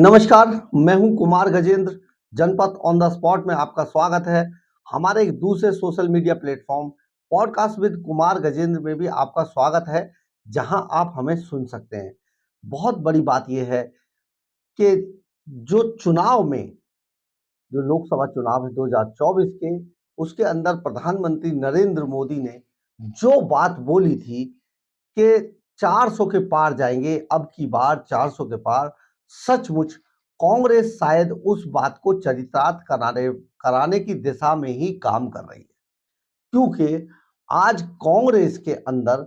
नमस्कार, मैं हूं कुमार गजेंद्र। जनपद ऑन द स्पॉट में आपका स्वागत है। हमारे एक दूसरे social media platform podcast with Kumar Gajendra में भी आपका स्वागत है, जहां आप हमें सुन सकते हैं। बहुत बड़ी बात यह है कि जो चुनाव में जो लोकसभा चुनाव है 2024 के, उसके अंदर प्रधानमंत्री नरेंद्र मोदी ने जो बात बोली थी कि 400 के पार जाएंगे, अब की बार 400 के पार, सचमुच कांग्रेस शायद उस बात को चरितार्थ कराने कराने की दिशा में ही काम कर रही है। क्योंकि आज कांग्रेस के अंदर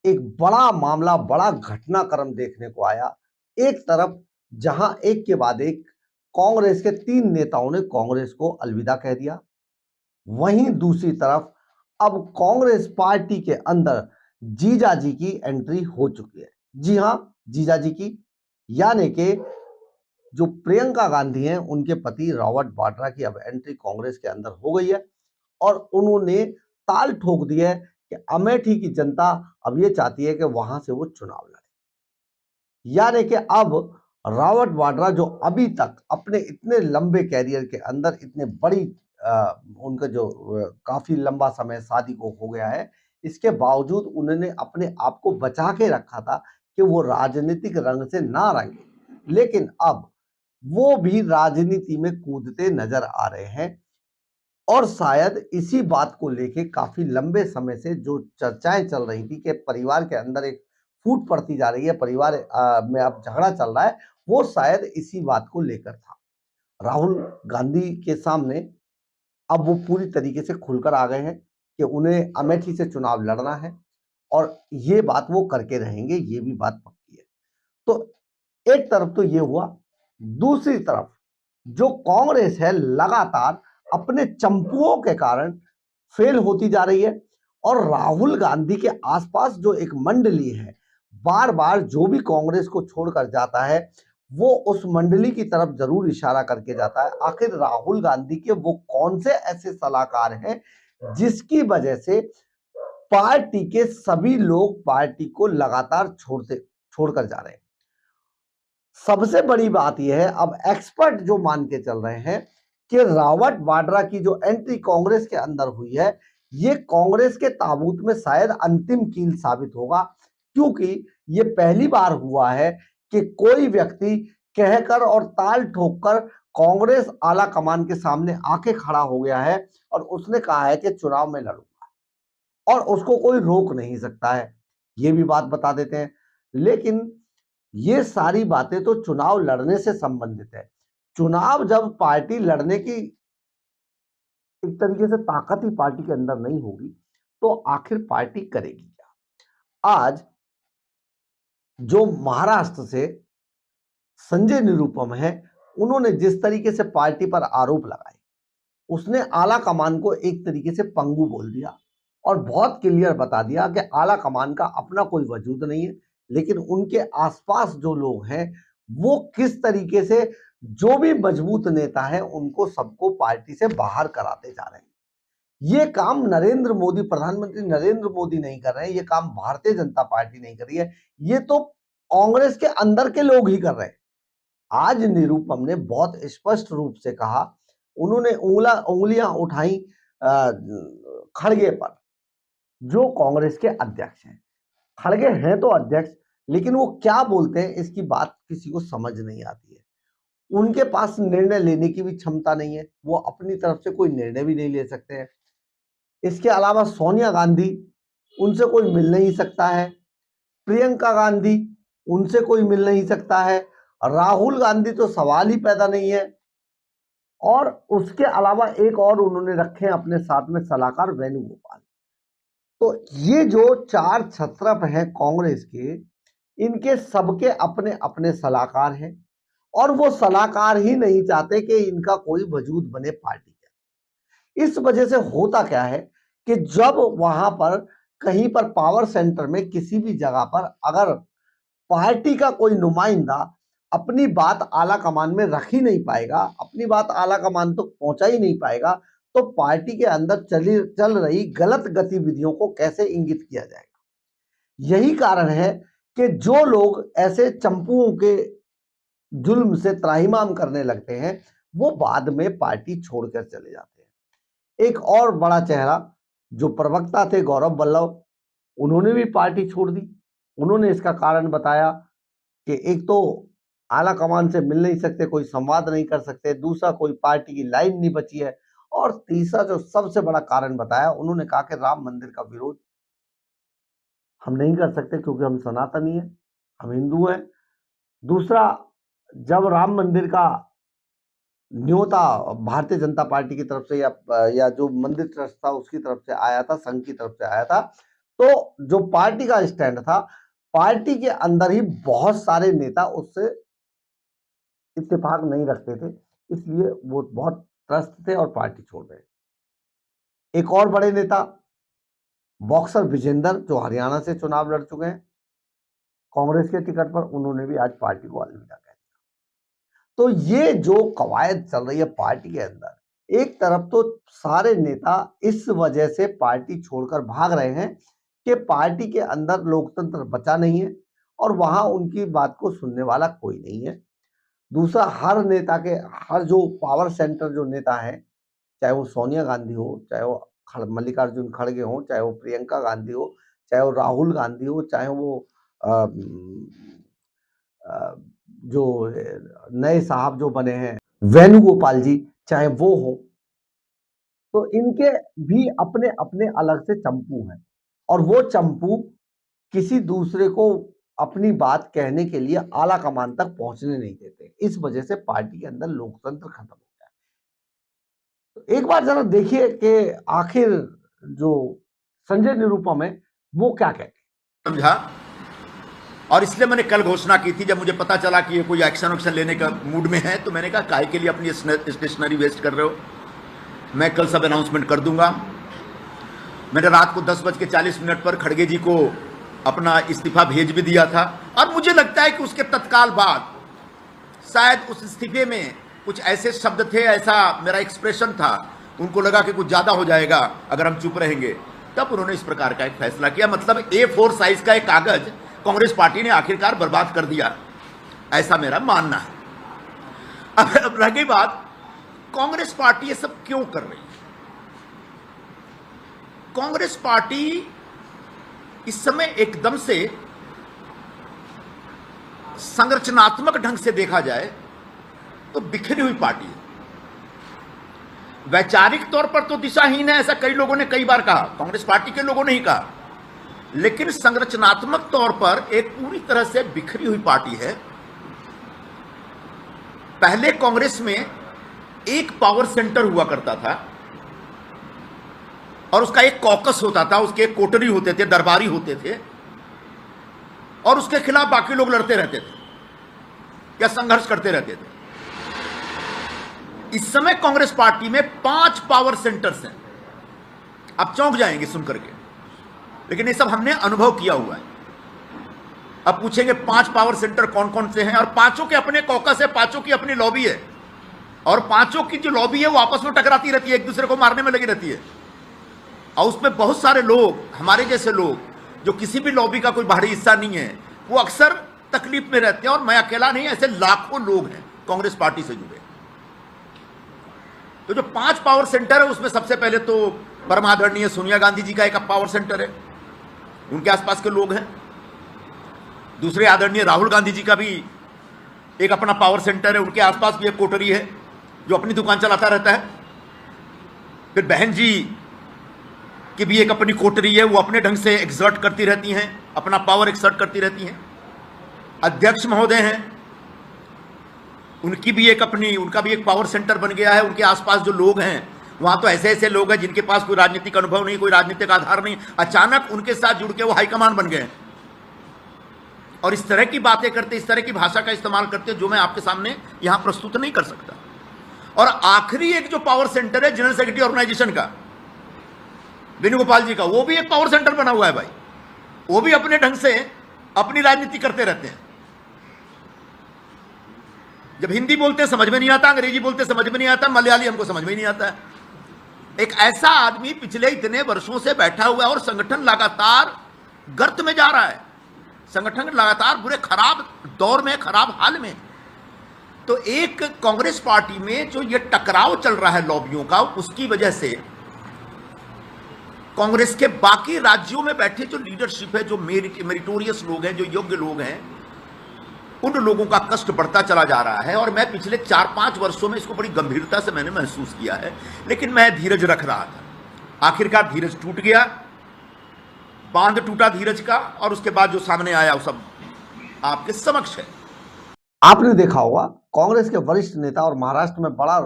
एक बड़ा मामला, बड़ा घटनाक्रम देखने को आया। एक तरफ जहां एक के बाद एक कांग्रेस के 3 नेताओं ने कांग्रेस को अलविदा कह दिया, वहीं दूसरी तरफ अब कांग्रेस पार्टी के अंदर जीजा जी की एंट्री हो चुकी है। जी हां, जीजा जी की, यानी कि जो प्रियंका गांधी हैं, उनके पति रॉबर्ट वाड्रा की अब एंट्री कांग्रेस के अंदर हो गई है और उन्होंने ताल ठोक दी है कि अमेठी की जनता अब ये चाहती है कि वहां से वो चुनाव लड़े। यानी कि अब रॉबर्ट वाड्रा, जो अभी तक अपने इतने लंबे कैरियर के अंदर इतने बड़ी उनका जो काफी लंबा समय शादी को हो गया है, इसके बावजूद उन्होंने अपने आप को बचा के रखा था कि वो राजनीतिक रंग से ना रंगे, लेकिन अब वो भी राजनीति में कूदते नजर आ रहे हैं। और शायद इसी बात को लेके काफी लंबे समय से जो चर्चाएं चल रही थी कि परिवार के अंदर एक फूट पड़ती जा रही है, परिवार में अब झगड़ा चल रहा है, वो शायद इसी बात को लेकर था। राहुल गांधी के सामने अब वो पूरी तरीके से खुलकर आ गए हैं कि उन्हें अमेठी से चुनाव लड़ना है और ये बात वो करके रहेंगे, ये भी बात पक्की है। तो एक तरफ तो ये हुआ, दूसरी तरफ जो कांग्रेस है लगातार अपने चंपुओं के कारण फेल होती जा रही है और राहुल गांधी के आसपास जो एक मंडली है, बार बार जो भी कांग्रेस को छोड़कर जाता है वो उस मंडली की तरफ जरूर इशारा करके जाता है। आखिर राहुल गांधी के वो कौन से ऐसे सलाहकार हैं जिसकी वजह से पार्टी के सभी लोग पार्टी को लगातार छोड़कर जा रहे हैं। सबसे बड़ी बात यह है, अब एक्सपर्ट जो मान के चल रहे हैं कि रॉबर्ट वाड्रा की जो एंट्री कांग्रेस के अंदर हुई है, ये कांग्रेस के ताबूत में शायद अंतिम कील साबित होगा। क्योंकि ये पहली बार हुआ है कि कोई व्यक्ति कहकर और ताल ठोककर कांग्रेस आला कमान के सामने आके खड़ा हो गया है और उसने कहा है कि चुनाव में लड़ूंगा और उसको कोई रोक नहीं सकता है। ये भी बात बता देते हैं। लेकिन ये सारी बातें तो चुनाव लड़ने से संबंधित है। चुनाव जब पार्टी लड़ने की एक तरीके से ताकत ही पार्टी के अंदर नहीं होगी, तो आखिर पार्टी करेगी क्या? आज जो महाराष्ट्र से संजय निरुपम है, उन्होंने जिस तरीके से पार्टी पर आरोप लगाए, उसने आला कमान को एक तरीके से पंगु बोल दिया और बहुत क्लियर बता दिया कि आला कमान का अपना कोई वजूद नहीं है, लेकिन उनके आसपास जो लोग हैं वो किस तरीके से जो भी मजबूत नेता है उनको सबको पार्टी से बाहर कराते जा रहे हैं। ये काम नरेंद्र मोदी, प्रधानमंत्री नरेंद्र मोदी नहीं कर रहे हैं, ये काम भारतीय जनता पार्टी नहीं कर रही है, ये तो कांग्रेस के अंदर के लोग ही कर रहे हैं। आज निरुपम ने बहुत स्पष्ट रूप से कहा, उन्होंने उंगलियां उठाई खड़गे पर, जो कांग्रेस के अध्यक्ष हैं। खड़गे हैं तो अध्यक्ष, लेकिन वो क्या बोलते हैं इसकी बात किसी को समझ नहीं आती है। उनके पास निर्णय लेने की भी क्षमता नहीं है, वो अपनी तरफ से कोई निर्णय भी नहीं ले सकते हैं। इसके अलावा सोनिया गांधी, उनसे कोई मिल नहीं सकता है। प्रियंका गांधी, उनसे कोई मिल नहीं सकता है। राहुल गांधी तो सवाल ही पैदा नहीं है। और उसके अलावा एक और उन्होंने रखे हैं अपने साथ में सलाहकार, वेणुगोपाल। तो ये जो चार छत्रप हैं कांग्रेस के, इनके सबके अपने अपने सलाहकार हैं और वो सलाहकार ही नहीं चाहते कि इनका कोई वजूद बने पार्टी के। इस वजह से होता क्या है कि जब वहां पर कहीं पर पावर सेंटर में किसी भी जगह पर अगर पार्टी का कोई नुमाइंदा अपनी बात आला कमान में रख ही नहीं पाएगा, अपनी बात आला कमान तक पहुंचा ही नहीं पाएगा, तो पार्टी के अंदर चल रही गलत गतिविधियों को कैसे इंगित किया जाएगा? यही कारण है कि जो लोग ऐसे चंपुओं के जुल्म से त्राहिमाम करने लगते हैं, वो बाद में पार्टी छोड़कर चले जाते हैं। एक और बड़ा चेहरा जो प्रवक्ता थे गौरव वल्लभ, उन्होंने भी पार्टी छोड़ दी। उन्होंने इसका कारण बताया कि एक तो आला कमान से मिल नहीं सकते, कोई संवाद नहीं कर सकते, दूसरा कोई पार्टी की लाइन नहीं बची है, और तीसरा जो सबसे बड़ा कारण बताया, उन्होंने कहा कि राम मंदिर का विरोध हम नहीं कर सकते क्योंकि हम सनातनी हैं, हम हिंदू हैं। दूसरा, जब राम मंदिर का न्योता भारतीय जनता पार्टी की तरफ से या जो मंदिर ट्रस्ट था उसकी तरफ से आया था, संघ की तरफ से आया था, तो जो पार्टी का स्टैंड था, पार्टी के अंदर ही बहुत सारे नेता उससे इत्तेफाक नहीं रखते थे, इसलिए वो बहुत त्रस्त थे और पार्टी छोड़ गए। एक और बड़े नेता बॉक्सर विजेंदर, जो हरियाणा से चुनाव लड़ चुके हैं कांग्रेस के टिकट पर, उन्होंने भी आज पार्टी को अलविदा कह दिया। तो ये जो कवायद चल रही है पार्टी के अंदर, एक तरफ तो सारे नेता इस वजह से पार्टी छोड़कर भाग रहे हैं कि पार्टी के अंदर लोकतंत्र बचा नहीं है और वहां उनकी बात को सुनने वाला कोई नहीं है। दूसरा, हर नेता के हर जो पावर सेंटर जो नेता है, चाहे वो सोनिया गांधी हो, चाहे वो मल्लिकार्जुन खड़गे हो, चाहे वो प्रियंका गांधी हो, चाहे वो राहुल गांधी हो, चाहे वो जो नए साहब जो बने हैं वेणुगोपाल जी, चाहे वो हो, तो इनके भी अपने अपने अलग से चंपू हैं और वो चंपू किसी दूसरे को अपनी बात कहने के लिए आला कमान तक पहुंचने नहीं देते। इस वजह से पार्टी के अंदर लोकतंत्र खत्म हो गया है। तो एक बार जरा देखिए कि आखिर जो संजय निरुपम है वो क्या कहते हैं। समझा, और इसलिए मैंने कल घोषणा की थी, जब मुझे पता चला कि ये कोई एक्शन लेने का मूड में है, तो मैंने कहा काहे के लिए अपनी स्टेशनरी वेस्ट कर रहे हो, मैं कल सब अनाउंसमेंट कर दूंगा। मैंने रात को 10:40 पर खड़गे जी को अपना इस्तीफा भेज भी दिया था, और मुझे लगता है कि उसके तत्काल बाद शायद उस इस्तीफे में कुछ ऐसे शब्द थे, ऐसा मेरा एक्सप्रेशन था, उनको लगा कि कुछ ज्यादा हो जाएगा अगर हम चुप रहेंगे, तब उन्होंने इस प्रकार का एक फैसला किया। मतलब A4 साइज का एक कागज कांग्रेस पार्टी ने आखिरकार बर्बाद कर दिया, ऐसा मेरा मानना है। अब रह गई बात, कांग्रेस पार्टी ये सब क्यों कर रही है। कांग्रेस पार्टी इस समय एकदम से संरचनात्मक ढंग से देखा जाए तो बिखरी हुई पार्टी है। वैचारिक तौर पर तो दिशाहीन है, ऐसा कई लोगों ने कई बार कहा, कांग्रेस पार्टी के लोगों ने ही कहा, लेकिन संरचनात्मक तौर पर एक पूरी तरह से बिखरी हुई पार्टी है। पहले कांग्रेस में एक पावर सेंटर हुआ करता था और उसका एक कॉकस होता था, उसके एक कोटरी होते थे, दरबारी होते थे, और उसके खिलाफ बाकी लोग लड़ते रहते थे या संघर्ष करते रहते थे। इस समय कांग्रेस पार्टी में 5 पावर सेंटर्स हैं। आप चौंक जाएंगे सुनकर के, लेकिन ये सब हमने अनुभव किया हुआ है। अब पूछेंगे 5 पावर सेंटर कौन कौन से हैं, और पांचों के अपने कॉकस है, पांचों की अपनी लॉबी है, और पांचों की जो लॉबी है वो आपस में टकराती रहती है, एक दूसरे को मारने में लगी रहती है। और उसमें बहुत सारे लोग, हमारे जैसे लोग जो किसी भी लॉबी का कोई बाहरी हिस्सा नहीं है, वो अक्सर तकलीफ में रहते हैं, और मैं अकेला नहीं, ऐसे लाखों लोग हैं कांग्रेस पार्टी से जुड़े। तो जो 5 पावर सेंटर है उसमें सबसे पहले तो परमादरणीय सोनिया गांधी जी का एक पावर सेंटर है, उनके आसपास के लोग हैं। दूसरे आदरणीय राहुल गांधी जी का भी एक अपना पावर सेंटर है, उनके आसपास भी एक कोटरी है जो अपनी दुकान चलाता रहता है। फिर बहन जी की भी एक अपनी कोटरी है, वो अपने ढंग से एक्सर्ट करती रहती हैं, अपना पावर एक्सर्ट करती रहती हैं। अध्यक्ष महोदय हैं, उनकी भी एक अपनी, उनका भी एक पावर सेंटर बन गया है। उनके आसपास जो लोग हैं वहां तो ऐसे ऐसे लोग हैं जिनके पास कोई राजनीतिक अनुभव नहीं, कोई राजनीतिक आधार नहीं, अचानक उनके साथ जुड़ के वो हाईकमान बन गए और इस तरह की बातें करते, इस तरह की भाषा का इस्तेमाल करते जो मैं आपके सामने यहां प्रस्तुत नहीं कर सकता। और आखिरी एक जो पावर सेंटर है जनरल सेक्रेटरी ऑर्गेनाइजेशन का, वेणुगोपाल जी का, वो भी एक पावर सेंटर बना हुआ है भाई। वो भी अपने ढंग से अपनी राजनीति करते रहते हैं। जब हिंदी बोलते समझ में नहीं आता, अंग्रेजी बोलते समझ में नहीं आता, मलयाली हमको समझ में नहीं आता है। एक ऐसा आदमी पिछले इतने वर्षों से बैठा हुआ है और संगठन लगातार गर्त में जा रहा है, संगठन लगातार बुरे खराब दौर में, खराब हाल में, तो एक कांग्रेस पार्टी में जो ये टकराव चल रहा है लॉबियों का, उसकी वजह से कांग्रेस के बाकी राज्यों में बैठे जो लीडरशिप है, जो मेरिटोरियस लोग हैं, जो योग्य लोग हैं, उन लोगों का कष्ट बढ़ता चला जा रहा है। और मैं पिछले 4-5 वर्षों में इसको बड़ी गंभीरता से मैंने महसूस किया है, लेकिन मैं धीरज रख रहा था। आखिरकार धीरज टूट गया, बांध टूटा धीरज का, और उसके बाद जो सामने आया वो सब आपके समक्ष है। आपने देखा होगा कांग्रेस के वरिष्ठ नेता और महाराष्ट्र में बड़ा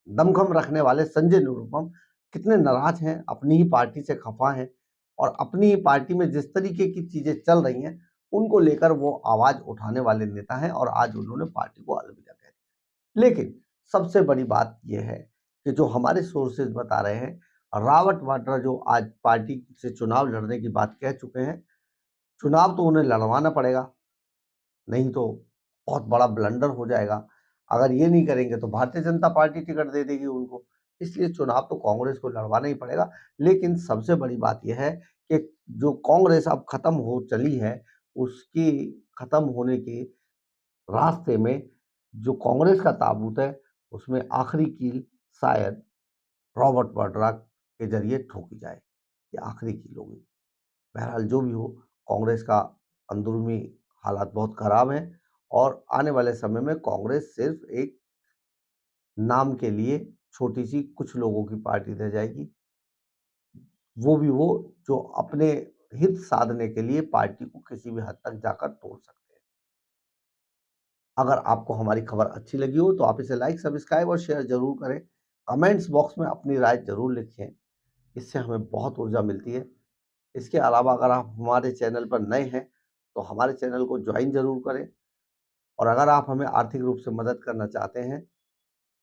दमखम रखने वाले संजय निरुपम कितने नाराज हैं, अपनी ही पार्टी से खफा हैं और अपनी ही पार्टी में जिस तरीके की चीजें चल रही हैं उनको लेकर वो आवाज उठाने वाले नेता हैं और आज उन्होंने पार्टी को अलविदा कह दिया। लेकिन सबसे बड़ी बात यह है कि जो हमारे सोर्सेज बता रहे हैं, रावत वाड्रा जो आज पार्टी से चुनाव लड़ने की बात कह चुके हैं, चुनाव तो उन्हें लड़वाना पड़ेगा, नहीं तो बहुत बड़ा ब्लंडर हो जाएगा। अगर ये नहीं करेंगे तो भारतीय जनता पार्टी टिकट दे देगी उनको, इसलिए चुनाव तो कांग्रेस को लड़वाना ही पड़ेगा। लेकिन सबसे बड़ी बात यह है कि जो कांग्रेस अब खत्म हो चली है, उसकी खत्म होने के रास्ते में जो कांग्रेस का ताबूत है, उसमें आखिरी कील शायद रॉबर्ट वाड्रा के जरिए ठोकी जाए, ये आखिरी कील होगी। बहरहाल जो भी हो, कांग्रेस का अंदरूनी हालात बहुत खराब हैं और आने वाले समय में कांग्रेस सिर्फ एक नाम के लिए छोटी सी कुछ लोगों की पार्टी रह जाएगी, वो भी वो जो अपने हित साधने के लिए पार्टी को किसी भी हद तक जाकर तोड़ सकते हैं। अगर आपको हमारी खबर अच्छी लगी हो तो आप इसे लाइक, सब्सक्राइब और शेयर जरूर करें। कमेंट्स बॉक्स में अपनी राय जरूर लिखें, इससे हमें बहुत ऊर्जा मिलती है। इसके अलावा अगर आप हमारे चैनल पर नए हैं तो हमारे चैनल को ज्वाइन जरूर करें और अगर आप हमें आर्थिक रूप से मदद करना चाहते हैं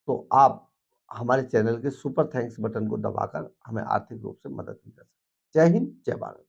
तो आप हमारे चैनल के सुपर थैंक्स बटन को दबाकर हमें आर्थिक रूप से मदद भी कर सकते हैं। जय हिंद, जय भारत।